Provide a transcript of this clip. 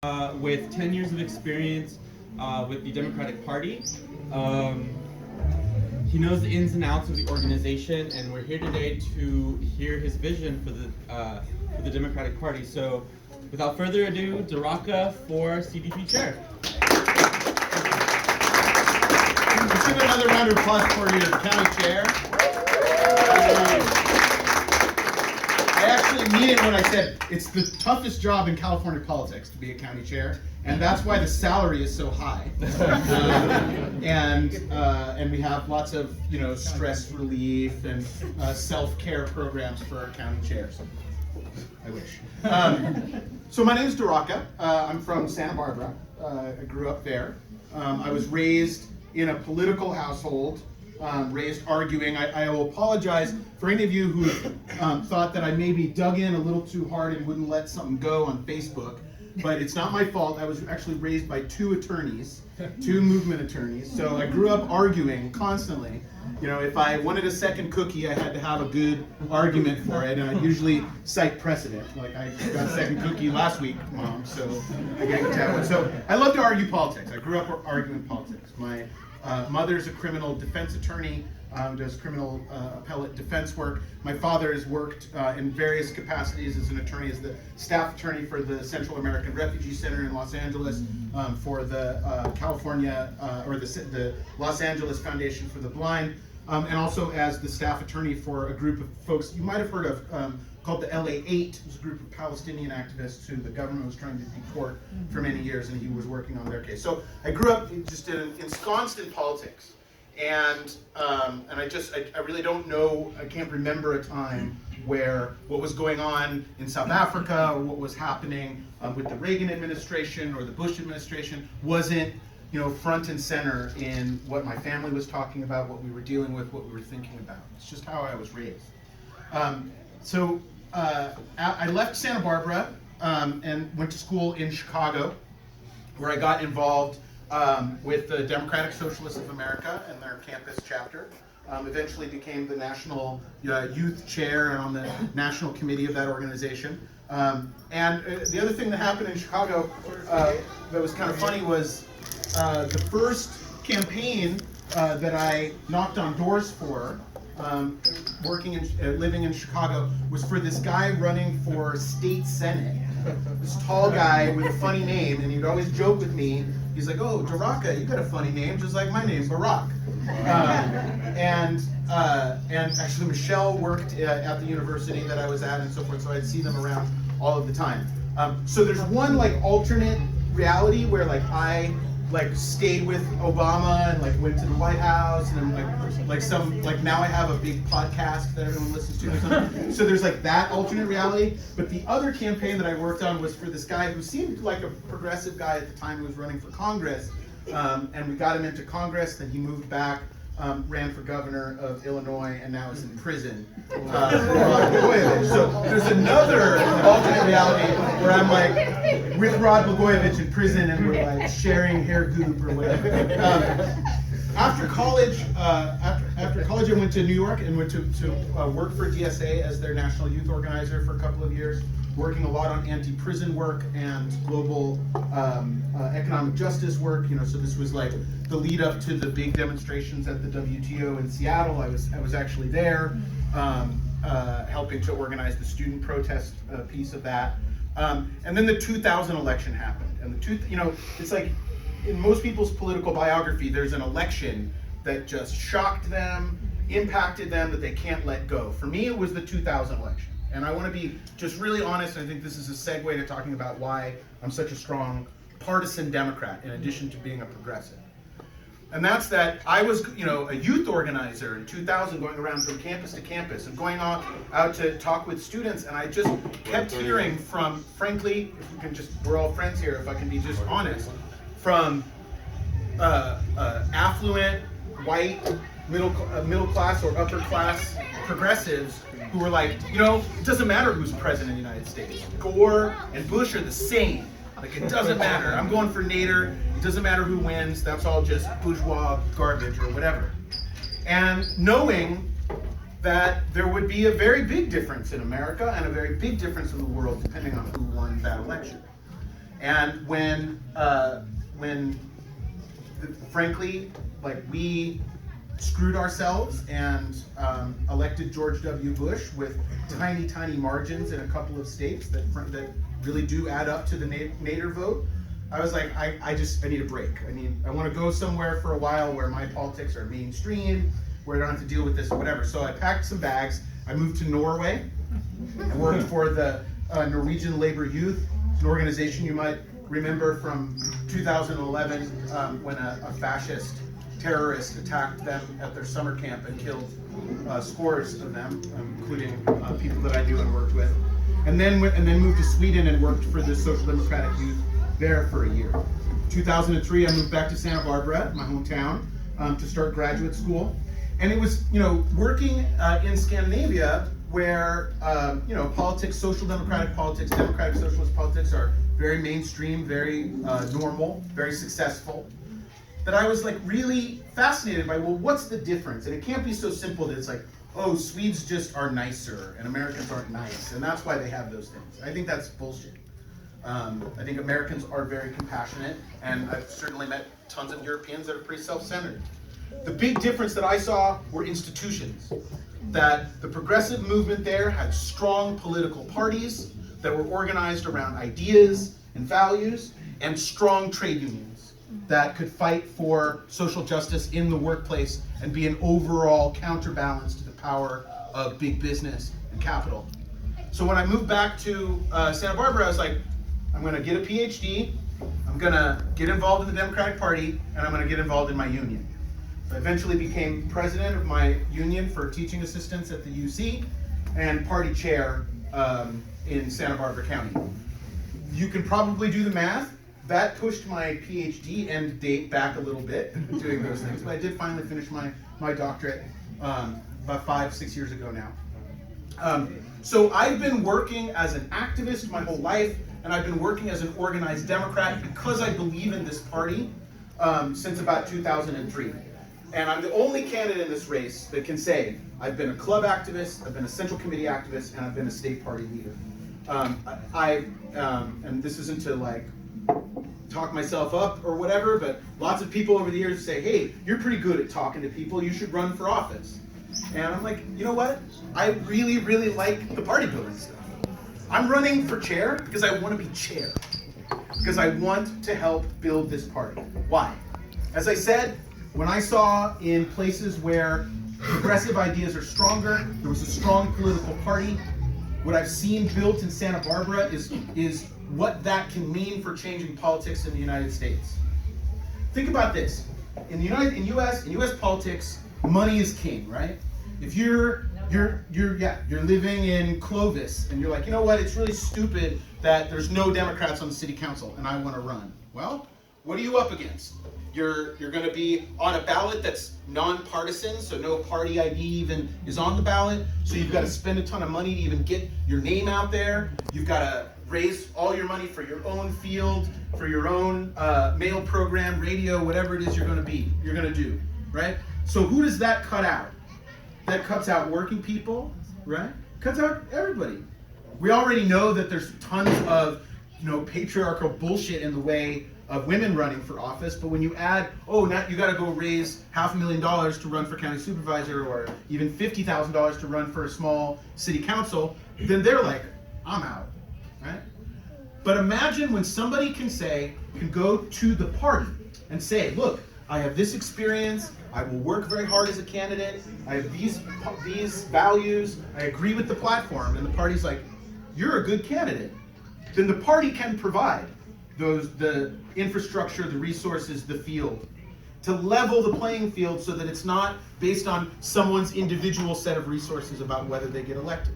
with 10 years of experience with the Democratic Party. He knows the ins and outs of the organization, and we're here today to hear his vision for the Democratic Party. So, without further ado, Daraka for CDP chair. Let's give another round of applause for your county chair. I actually mean it when I said it's the toughest job in California politics to be a county chair, and that's why the salary is so high. And we have lots of stress relief and self-care programs for our county chairs. I wish. So my name is Daraka. I'm from Santa Barbara. I grew up there. I was raised in a political household, raised arguing. I will apologize for any of you who thought that I maybe dug in a little too hard and wouldn't let something go on Facebook, but it's not my fault. I was actually raised by two attorneys, two movement attorneys, so I grew up arguing constantly. If I wanted a second cookie, I had to have a good argument for it, and I usually cite precedent. Like, I got a second cookie last week, Mom, so I get to have one. So I love to argue politics. I grew up arguing politics. My mother's a criminal defense attorney, does criminal appellate defense work. My father has worked in various capacities as an attorney, as the staff attorney for the Central American Refugee Center in Los Angeles, for the California, or the Los Angeles Foundation for the Blind, and also as the staff attorney for a group of folks you might have heard of called the LA8. It was a group of Palestinian activists who the government was trying to deport for many years, and he was working on their case. So I grew up just ensconced in politics. And I really don't know, I can't remember a time where what was going on in South Africa or what was happening with the Reagan administration or the Bush administration wasn't front and center in what my family was talking about, what we were dealing with, what we were thinking about. It's just how I was raised. So I left Santa Barbara and went to school in Chicago, where I got involved with the Democratic Socialists of America and their campus chapter. Eventually became the national youth chair and on the national committee of that organization. And the other thing that happened in Chicago that was kind of funny was the first campaign that I knocked on doors for, living in Chicago, was for this guy running for state senate. This tall guy with a funny name, and he'd always joke with me. He's like, "Oh, Daraka, you got a funny name, just like my name, Barack." And actually, Michelle worked at the university that I was at, and so forth. So I'd see them around all of the time. So there's one alternate reality where I stayed with Obama and went to the White House, and now I have a big podcast that everyone listens to or something. So there's that alternate reality. But the other campaign that I worked on was for this guy who seemed like a progressive guy at the time, who was running for Congress, and we got him into Congress. Then he moved back, ran for governor of Illinois, and now is in prison. So there's another alternate reality where I'm with Rod Blagojevich in prison, and we're sharing hair goop or whatever. After college, I went to New York and went to work for DSA as their national youth organizer for a couple of years, working a lot on anti-prison work and global economic justice work. So this was the lead up to the big demonstrations at the WTO in Seattle. I was actually there, helping to organize the student protest piece of that. And then the 2000 election happened, and it's in most people's political biography, there's an election that just shocked them, impacted them, that they can't let go. For me, it was the 2000 election. And I want to be just really honest, and I think this is a segue to talking about why I'm such a strong partisan Democrat, in addition to being a progressive. And that's that I was, a youth organizer in 2000, going around from campus to campus and going out to talk with students, and I just kept hearing from, frankly, if we can we're all friends here, if I can be just honest, from affluent, white, middle class or upper class progressives who were it doesn't matter who's president of the United States. Gore and Bush are the same. It doesn't matter. I'm going for Nader. It doesn't matter who wins. That's all just bourgeois garbage or whatever. And knowing that there would be a very big difference in America and a very big difference in the world depending on who won that election. And frankly, like, we screwed ourselves and elected George W. Bush with tiny margins in a couple of states that really do add up to the Nader vote, I was like, I need a break. I want to go somewhere for a while where my politics are mainstream, where I don't have to deal with this or whatever. So I packed some bags. I moved to Norway. I worked for the Norwegian Labor Youth. It's an organization you might remember from 2011 when a fascist terrorist attacked them at their summer camp and killed scores of them, including people that I knew and worked with. And then moved to Sweden and worked for the Social Democratic Youth there for a year. 2003, I moved back to Santa Barbara, my hometown, to start graduate school. And it was, working in Scandinavia where, politics, social democratic politics, democratic socialist politics are very mainstream, very normal, very successful, that I was like really fascinated by, well, what's the difference? And it can't be so simple that it's like, oh, Swedes just are nicer and Americans aren't nice, and that's why they have those things. I think that's bullshit. I think Americans are very compassionate, and I've certainly met tons of Europeans that are pretty self-centered. The big difference that I saw were institutions. That the progressive movement there had strong political parties that were organized around ideas and values, and strong trade unions that could fight for social justice in the workplace and be an overall counterbalance to the power of big business and capital. So when I moved back to Santa Barbara, I was like, I'm going to get a PhD, I'm going to get involved in the Democratic Party, and I'm going to get involved in my union. So I eventually became president of my union for teaching assistants at the UC and party chair in Santa Barbara County. You can probably do the math. That pushed my PhD end date back a little bit, doing those things, but I did finally finish my doctorate about 5-6 years ago now. So I've been working as an activist my whole life, and I've been working as an organized Democrat because I believe in this party since about 2003. And I'm the only candidate in this race that can say, I've been a club activist, I've been a central committee activist, and I've been a state party leader. And this isn't to like talk myself up or whatever, but lots of people over the years say, hey, you're pretty good at talking to people, you should run for office. And I'm like, you know what? I really like the party building stuff. I'm running for chair because I want to be chair. Because I want to help build this party. Why? As I said, when I saw in places where progressive ideas are stronger, there was a strong political party, what I've seen built in Santa Barbara is what that can mean for changing politics in the United States. Think about this. In US politics, money is king, right? If you're living in Clovis and you're like, you know what, it's really stupid that there's no Democrats on the city council and I want to run. Well, what are you up against? You're going to be on a ballot that's nonpartisan, so no party ID even is on the ballot. So you've got to spend a ton of money to even get your name out there. You've got to raise all your money for your own field, for your own mail program, radio, whatever it is you're going to do, right? So who does that cut out? That cuts out working people, right? Cuts out everybody. We already know that there's tons of patriarchal bullshit in the way of women running for office, but when you add, now you got to go raise $500,000 to run for county supervisor, or even $50,000 to run for a small city council, then they're like, I'm out, right? But imagine when somebody can go to the party and say, look, I have this experience, I will work very hard as a candidate, I have these values, I agree with the platform, and the party's like, you're a good candidate. Then the party can provide the infrastructure, the resources, the field, to level the playing field so that it's not based on someone's individual set of resources about whether they get elected.